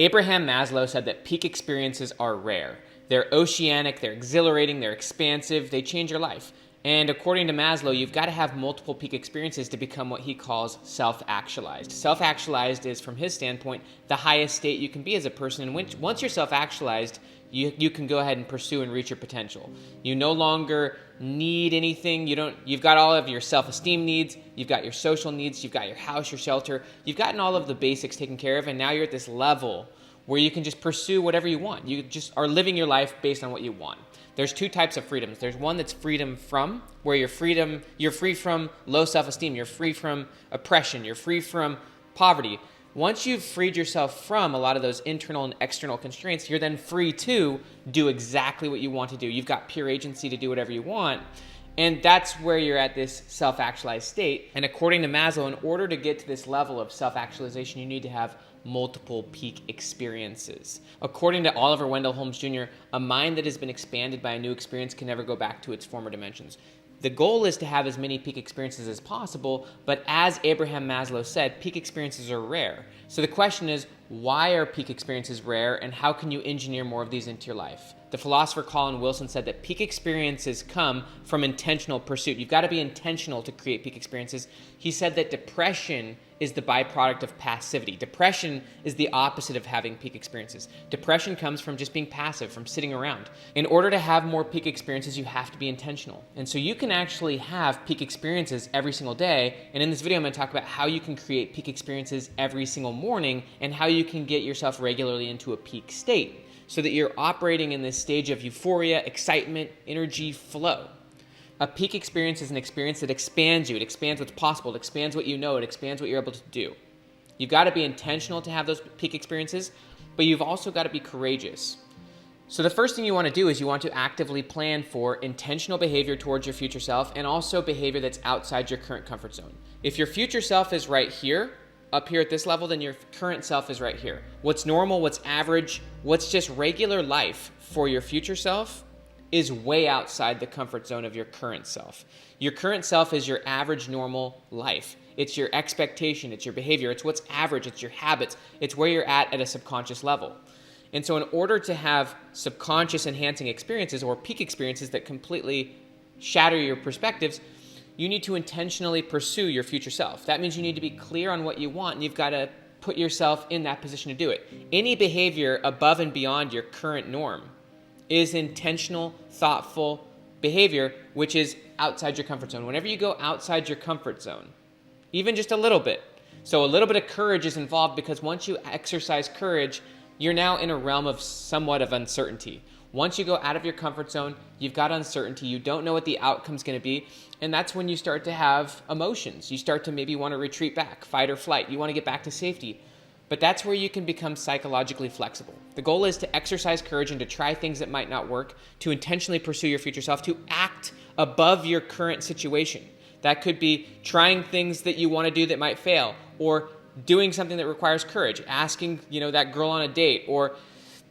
Abraham Maslow said that peak experiences are rare. They're oceanic, they're exhilarating, they're expansive, they change your life. And according to Maslow, you've got to have multiple peak experiences to become what he calls self-actualized. Self-actualized is, from his standpoint, the highest state you can be as a person. And once you're self-actualized, you can go ahead and pursue and reach your potential. You no longer need anything. You've got all of your self-esteem needs. You've got your social needs. You've got your house, your shelter. You've gotten all of the basics taken care of. And now you're at this level where you can just pursue whatever you want. You just are living your life based on what you want. There's two types of freedoms. There's one that's freedom from, where you're free from low self-esteem. You're free from oppression. You're free from poverty. Once you've freed yourself from a lot of those internal and external constraints, you're then free to do exactly what you want to do. You've got pure agency to do whatever you want. And that's where you're at this self-actualized state. And according to Maslow, in order to get to this level of self-actualization, you need to have multiple peak experiences. According to Oliver Wendell Holmes Jr., a mind that has been expanded by a new experience can never go back to its former dimensions. The goal is to have as many peak experiences as possible, but as Abraham Maslow said, peak experiences are rare. So the question is, why are peak experiences rare, and how can you engineer more of these into your life? The philosopher Colin Wilson said that peak experiences come from intentional pursuit. You've got to be intentional to create peak experiences. He said that depression is the byproduct of passivity. Depression is the opposite of having peak experiences. Depression comes from just being passive, from sitting around. In order to have more peak experiences, you have to be intentional. And so you can actually have peak experiences every single day. And in this video, I'm going to talk about how you can create peak experiences every single morning and how you can get yourself regularly into a peak state so that you're operating in this stage of euphoria, excitement, energy, flow. A peak experience is an experience that expands you. It expands what's possible. It expands what you know. It expands what you're able to do. You've got to be intentional to have those peak experiences, but you've also got to be courageous. So the first thing you want to do is you want to actively plan for intentional behavior towards your future self and also behavior that's outside your current comfort zone. If your future self is right here, up here at this level, then your current self is right here. What's normal, what's average, what's just regular life for your future self is way outside the comfort zone of your current self. Your current self is your average normal life. It's your expectation, it's your behavior, it's what's average, it's your habits, it's where you're at a subconscious level. And so in order to have subconscious enhancing experiences or peak experiences that completely shatter your perspectives, you need to intentionally pursue your future self. That means you need to be clear on what you want, and you've got to put yourself in that position to do it. Any behavior above and beyond your current norm is intentional, thoughtful behavior, which is outside your comfort zone. Whenever you go outside your comfort zone, even just a little bit, so a little bit of courage is involved, because once you exercise courage, you're now in a realm of somewhat of uncertainty. Once you go out of your comfort zone, you've got uncertainty. You don't know what the outcome's going to be. And that's when you start to have emotions. You start to maybe want to retreat back, fight or flight. You want to get back to safety. But that's where you can become psychologically flexible. The goal is to exercise courage and to try things that might not work, to intentionally pursue your future self, to act above your current situation. That could be trying things that you want to do that might fail, or doing something that requires courage, asking, that girl on a date, or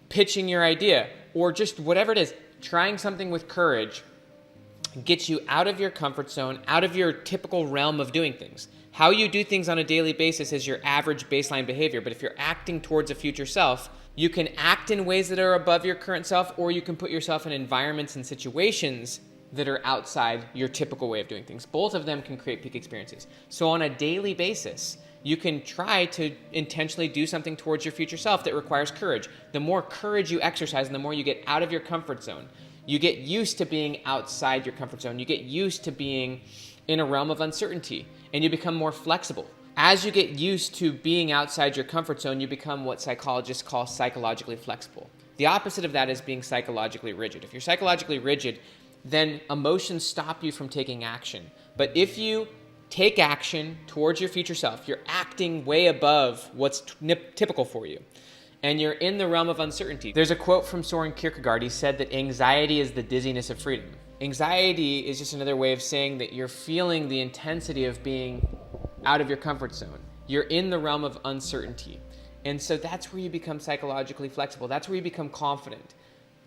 pitching your idea, or just whatever it is. Trying something with courage gets you out of your comfort zone, out of your typical realm of doing things. How you do things on a daily basis is your average baseline behavior, but if you're acting towards a future self, you can act in ways that are above your current self, or you can put yourself in environments and situations that are outside your typical way of doing things. Both of them can create peak experiences. So on a daily basis, you can try to intentionally do something towards your future self that requires courage. The more courage you exercise and the more you get out of your comfort zone, you get used to being outside your comfort zone. You get used to being in a realm of uncertainty, and you become more flexible. As you get used to being outside your comfort zone, you become what psychologists call psychologically flexible. The opposite of that is being psychologically rigid. If you're psychologically rigid, then emotions stop you from taking action. But if you take action towards your future self, you're acting way above what's typical for you, and you're in the realm of uncertainty. There's a quote from Soren Kierkegaard. He said that anxiety is the dizziness of freedom. Anxiety is just another way of saying that you're feeling the intensity of being out of your comfort zone. You're in the realm of uncertainty. And so that's where you become psychologically flexible. That's where you become confident.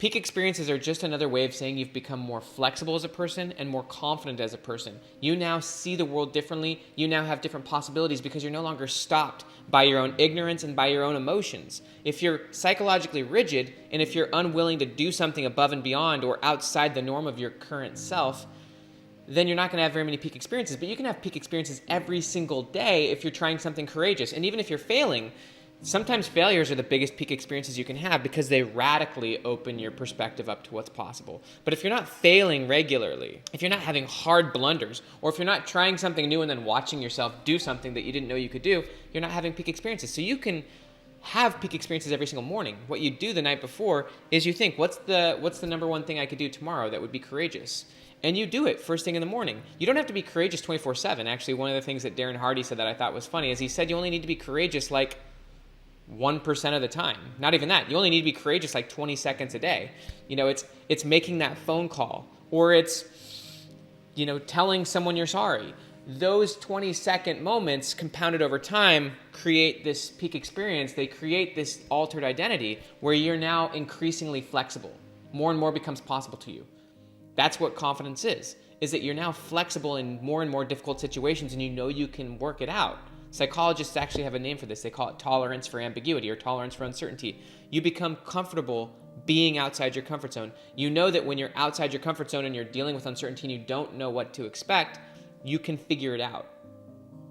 Peak experiences are just another way of saying you've become more flexible as a person and more confident as a person. You now see the world differently. You now have different possibilities because you're no longer stopped by your own ignorance and by your own emotions. If you're psychologically rigid and if you're unwilling to do something above and beyond or outside the norm of your current self, then you're not going to have very many peak experiences. But you can have peak experiences every single day if you're trying something courageous. And even if you're failing, sometimes failures are the biggest peak experiences you can have because they radically open your perspective up to what's possible. But if you're not failing regularly, if you're not having hard blunders, or if you're not trying something new and then watching yourself do something that you didn't know you could do, you're not having peak experiences. So you can have peak experiences every single morning. What you do the night before is you think, what's the number one thing I could do tomorrow that would be courageous? And you do it first thing in the morning. You don't have to be courageous 24/7. Actually, one of the things that Darren Hardy said that I thought was funny is he said you only need to be courageous like 1% of the time. Not even that. You only need to be courageous like 20 seconds a day. It's making that phone call, or it's, telling someone you're sorry. Those 20-second moments compounded over time create this peak experience. They create this altered identity where you're now increasingly flexible. More and more becomes possible to you. That's what confidence is that you're now flexible in more and more difficult situations and you can work it out. Psychologists actually have a name for this. They call it tolerance for ambiguity or tolerance for uncertainty. You become comfortable being outside your comfort zone. You know that when you're outside your comfort zone and you're dealing with uncertainty and you don't know what to expect, you can figure it out.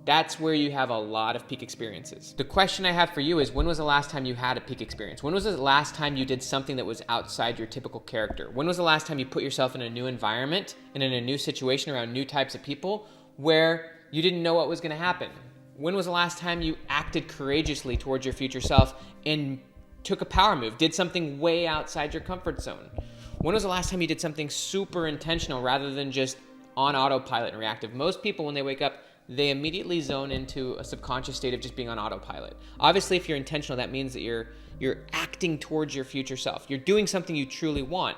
That's where you have a lot of peak experiences. The question I have for you is, when was the last time you had a peak experience? When was the last time you did something that was outside your typical character? When was the last time you put yourself in a new environment and in a new situation around new types of people where you didn't know what was going to happen? When was the last time you acted courageously towards your future self and took a power move, did something way outside your comfort zone? When was the last time you did something super intentional rather than just on autopilot and reactive? Most people, when they wake up, they immediately zone into a subconscious state of just being on autopilot. Obviously, if you're intentional, that means that you're acting towards your future self. You're doing something you truly want.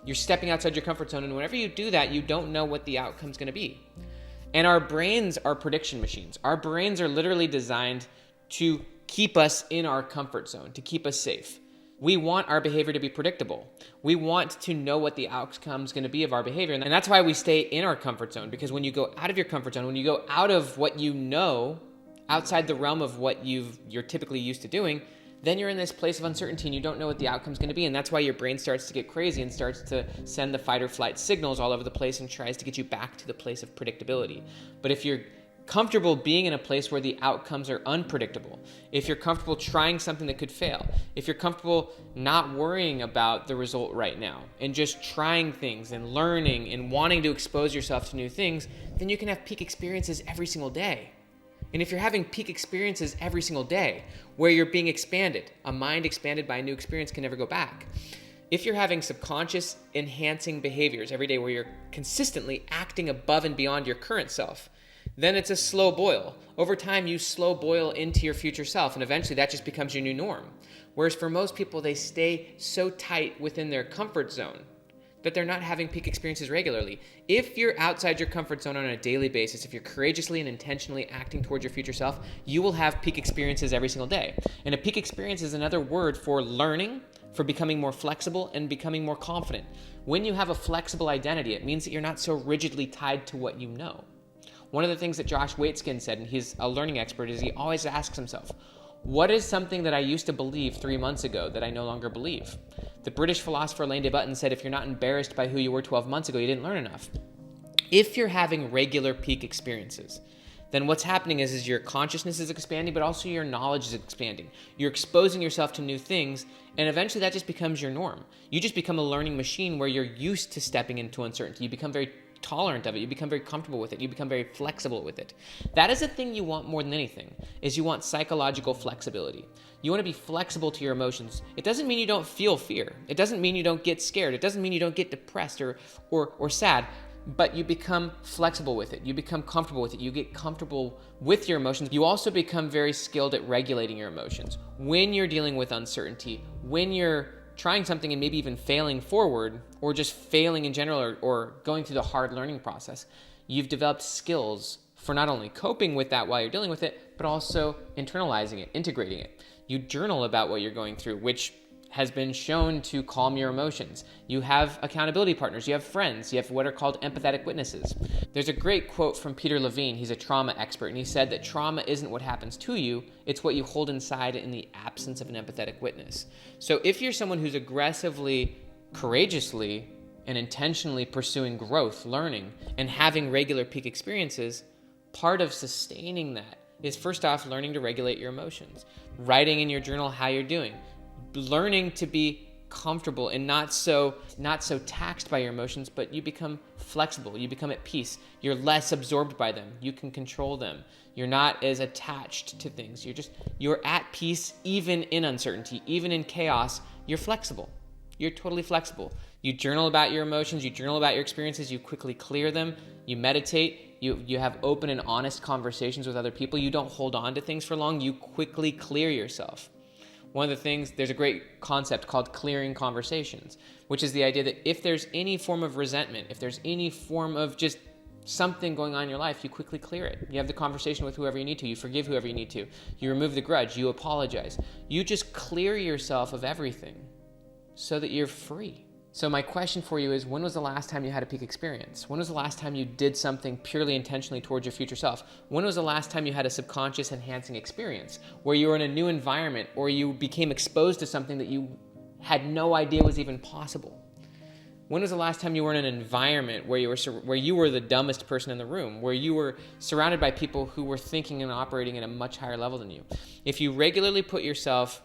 You're stepping outside your comfort zone, and whenever you do that, you don't know what the outcome's going to be. And our brains are prediction machines. Our brains are literally designed to keep us in our comfort zone, to keep us safe. We want our behavior to be predictable. We want to know what the outcome's going to be of our behavior. And that's why we stay in our comfort zone, because when you go out of your comfort zone, when you go out of what you know, outside the realm of what you're typically used to doing, then you're in this place of uncertainty and you don't know what the outcome's going to be. And that's why your brain starts to get crazy and starts to send the fight or flight signals all over the place and tries to get you back to the place of predictability. But if you're comfortable being in a place where the outcomes are unpredictable, if you're comfortable trying something that could fail, if you're comfortable not worrying about the result right now and just trying things and learning and wanting to expose yourself to new things, then you can have peak experiences every single day. And if you're having peak experiences every single day where you're being expanded, a mind expanded by a new experience can never go back. If you're having subconscious enhancing behaviors every day where you're consistently acting above and beyond your current self, then it's a slow boil. Over time, you slow boil into your future self, and eventually that just becomes your new norm. Whereas for most people, they stay so tight within their comfort zone that they're not having peak experiences regularly. If you're outside your comfort zone on a daily basis, if you're courageously and intentionally acting towards your future self, you will have peak experiences every single day. And a peak experience is another word for learning, for becoming more flexible and becoming more confident. When you have a flexible identity, it means that you're not so rigidly tied to what you know. One of the things that Josh Waitzkin said, and he's a learning expert, is he always asks himself, what is something that I used to believe 3 months ago that I no longer believe? The British philosopher Alain de Botton said, if you're not embarrassed by who you were 12 months ago, you didn't learn enough. If you're having regular peak experiences, then what's happening is your consciousness is expanding, but also your knowledge is expanding. You're exposing yourself to new things, and eventually that just becomes your norm. You just become a learning machine where you're used to stepping into uncertainty. You become very tolerant of it. You become very comfortable with it. You become very flexible with it. That is the thing you want more than anything, is you want psychological flexibility. You want to be flexible to your emotions. It doesn't mean you don't feel fear. It doesn't mean you don't get scared. It doesn't mean you don't get depressed or sad, but you become flexible with it. You become comfortable with it. You get comfortable with your emotions. You also become very skilled at regulating your emotions. When you're dealing with uncertainty, when you're trying something and maybe even failing forward, or just failing in general, or going through the hard learning process, you've developed skills for not only coping with that while you're dealing with it, but also internalizing it, integrating it. You journal about what you're going through, which has been shown to calm your emotions. You have accountability partners, you have friends, you have what are called empathetic witnesses. There's a great quote from Peter Levine. He's a trauma expert, and he said that trauma isn't what happens to you, it's what you hold inside in the absence of an empathetic witness. So if you're someone who's aggressively, courageously, and intentionally pursuing growth, learning, and having regular peak experiences, part of sustaining that is first off learning to regulate your emotions, writing in your journal how you're doing, learning to be comfortable and not so taxed by your emotions, but you become flexible, you become at peace, you're less absorbed by them, you can control them, you're not as attached to things, you're at peace even in uncertainty, even in chaos, you're flexible. You're totally flexible. You journal about your emotions, you journal about your experiences, you quickly clear them, you meditate, you have open and honest conversations with other people, you don't hold on to things for long, you quickly clear yourself. One of the things, there's a great concept called clearing conversations, which is the idea that if there's any form of resentment, if there's any form of just something going on in your life, you quickly clear it. You have the conversation with whoever you need to, you forgive whoever you need to, you remove the grudge, you apologize. You just clear yourself of everything so that you're free. So my question for you is, when was the last time you had a peak experience? When was the last time you did something purely intentionally towards your future self? When was the last time you had a subconscious enhancing experience where you were in a new environment or you became exposed to something that you had no idea was even possible? When was the last time you were in an environment where you were the dumbest person in the room, where you were surrounded by people who were thinking and operating at a much higher level than you? If you regularly put yourself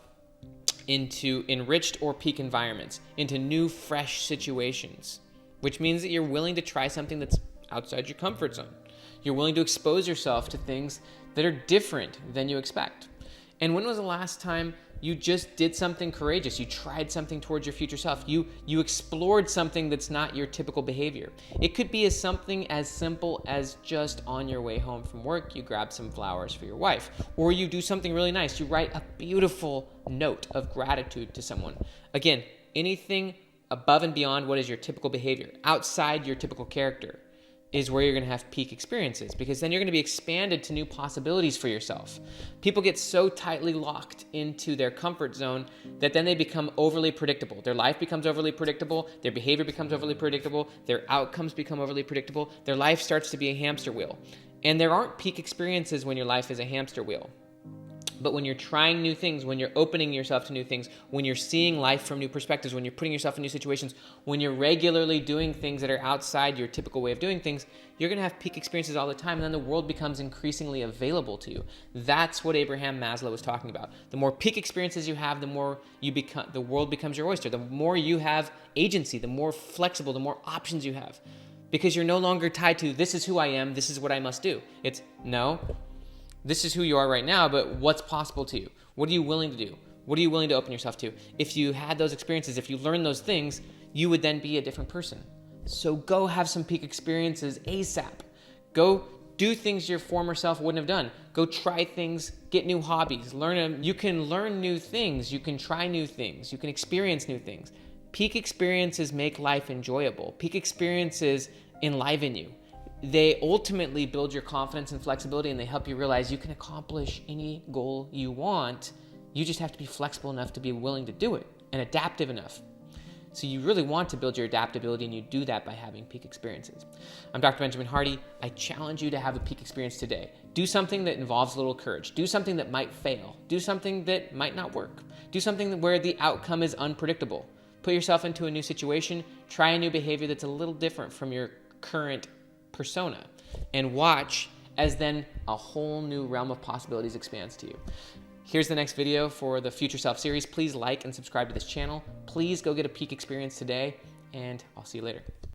into enriched or peak environments, into new, fresh situations, which means that you're willing to try something that's outside your comfort zone. You're willing to expose yourself to things that are different than you expect. And when was the last time you just did something courageous? You tried something towards your future self. You explored something that's not your typical behavior. It could be something as simple as just on your way home from work, you grab some flowers for your wife, or you do something really nice. You write a beautiful note of gratitude to someone. Again, anything above and beyond what is your typical behavior, outside your typical character, is where you're going to have peak experiences, because then you're going to be expanded to new possibilities for yourself. People get so tightly locked into their comfort zone that then they become overly predictable. Their life becomes overly predictable, their behavior becomes overly predictable, their outcomes become overly predictable, their life starts to be a hamster wheel. And there aren't peak experiences when your life is a hamster wheel. But when you're trying new things, when you're opening yourself to new things, when you're seeing life from new perspectives, when you're putting yourself in new situations, when you're regularly doing things that are outside your typical way of doing things, you're going to have peak experiences all the time, and then the world becomes increasingly available to you. That's what Abraham Maslow was talking about. The more peak experiences you have, the more the world becomes your oyster. The more you have agency, the more flexible, the more options you have. Because you're no longer tied to, this is who I am, this is what I must do. It's, no, this is who you are right now, but what's possible to you? What are you willing to do? What are you willing to open yourself to? If you had those experiences, if you learned those things, you would then be a different person. So go have some peak experiences ASAP. Go do things your former self wouldn't have done. Go try things, get new hobbies, learn them. You can learn new things. You can try new things. You can experience new things. Peak experiences make life enjoyable. Peak experiences enliven you. They ultimately build your confidence and flexibility, and they help you realize you can accomplish any goal you want. You just have to be flexible enough to be willing to do it and adaptive enough. So you really want to build your adaptability, and you do that by having peak experiences. I'm Dr. Benjamin Hardy. I challenge you to have a peak experience today. Do something that involves a little courage. Do something that might fail. Do something that might not work. Do something where the outcome is unpredictable. Put yourself into a new situation. Try a new behavior that's a little different from your current persona, and watch as then a whole new realm of possibilities expands to you. Here's the next video for the Future Self series. Please like and subscribe to this channel. Please go get a peak experience today, and I'll see you later.